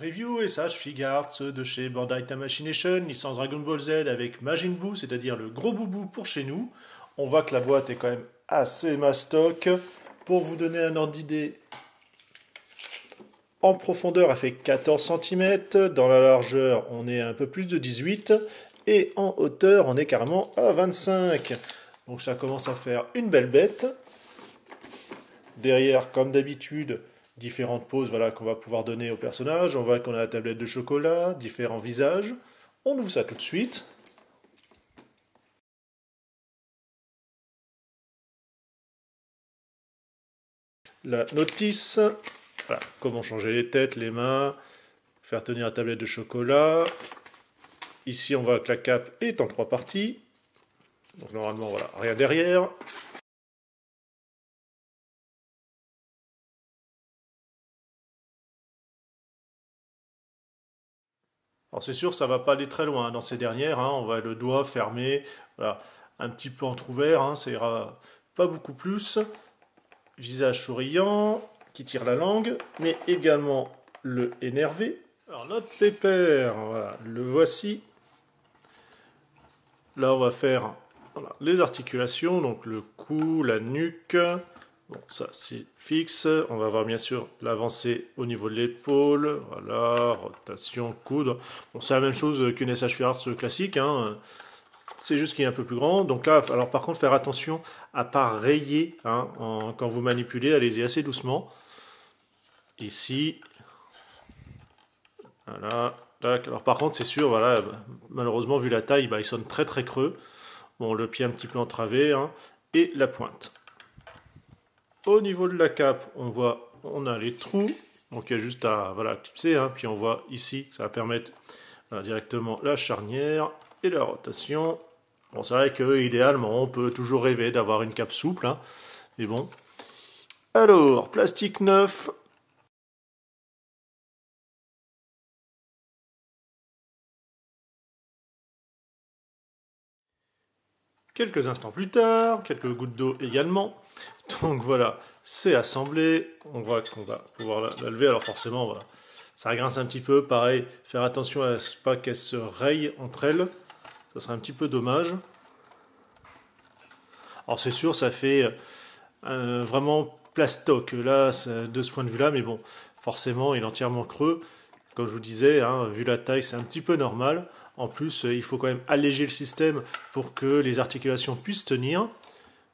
Review et Sage Figuarts de chez Bandai Tamashii, licence Dragon Ball Z avec Majin Buu, c'est-à-dire le gros boubou pour chez nous. On voit que la boîte est quand même assez mastoc. Pour vous donner un ordre d'idée, en profondeur, elle fait 14 cm. Dans la largeur, on est à un peu plus de 18. Et en hauteur, on est carrément à 25. Donc ça commence à faire une belle bête. Derrière, comme d'habitude, différentes poses voilà, qu'on va pouvoir donner au personnage. On voit qu'on a la tablette de chocolat, différents visages. On ouvre ça tout de suite. La notice, voilà, comment changer les têtes, les mains, faire tenir la tablette de chocolat. Ici, on voit que la cape est en 3 parties. Donc normalement, voilà, rien derrière. Alors c'est sûr, ça ne va pas aller très loin dans ces dernières. On voit le doigt fermé, voilà, un petit peu entrouvert, ça ira pas beaucoup plus. Visage souriant, qui tire la langue, mais également le énervé. Alors notre pépère, voilà, le voici. Là, on va faire voilà, les articulations, donc le cou, la nuque. Bon, ça c'est fixe. On va voir bien sûr l'avancée au niveau de l'épaule. Voilà, rotation, coude. Bon, c'est la même chose qu'une SH Figuarts classique. C'est juste qu'il est un peu plus grand. Donc là, alors par contre, faire attention à ne pas rayer quand vous manipulez. Allez-y assez doucement. Ici. Voilà. Alors par contre, c'est sûr, voilà, malheureusement, vu la taille, il sonne très très creux. Bon, le pied un petit peu entravé. Et la pointe. Au niveau de la cape, on voit, on a les trous. Donc il y a juste à voilà, clipser. Puis on voit ici, ça va permettre directement la charnière et la rotation. Bon, c'est vrai que idéalement, on peut toujours rêver d'avoir une cape souple. Mais bon. Alors, plastique neuf. Quelques instants plus tard, quelques gouttes d'eau également. Donc voilà, c'est assemblé. On voit qu'on va pouvoir la lever. Alors forcément, voilà, ça grince un petit peu. Pareil, faire attention à ce pas qu'elles se rayent entre elles. Ça serait un petit peu dommage. Alors c'est sûr, ça fait vraiment plastoc là, de ce point de vue-là. Mais bon, forcément, il est entièrement creux. Comme je vous disais, vu la taille, c'est un petit peu normal. En plus, il faut quand même alléger le système pour que les articulations puissent tenir.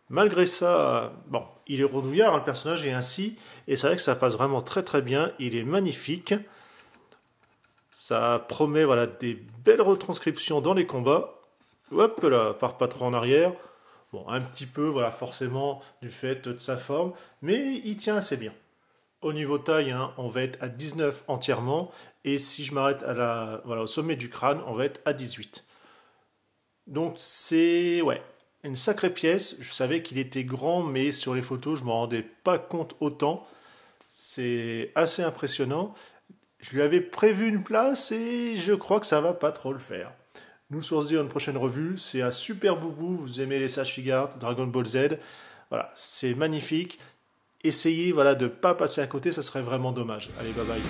Malgré ça, bon, il est rondouillard, le personnage est ainsi, et c'est vrai que ça passe vraiment très très bien, il est magnifique. Ça promet voilà, des belles retranscriptions dans les combats. Hop là, part pas trop en arrière. Bon, un petit peu, voilà, forcément, du fait de sa forme, mais il tient assez bien. Au niveau taille, on va être à 19 entièrement. Et si je m'arrête voilà, au sommet du crâne, on va être à 18. Donc c'est une sacrée pièce. Je savais qu'il était grand, mais sur les photos, je ne m'en rendais pas compte autant. C'est assez impressionnant. Je lui avais prévu une place et je crois que ça va pas trop le faire. Nous on se dit à une prochaine revue. C'est un super boubou. Vous aimez les Sage Figuarts, Dragon Ball Z. Voilà, c'est magnifique. Essayez voilà, de ne pas passer à côté, ça serait vraiment dommage. Allez, bye bye.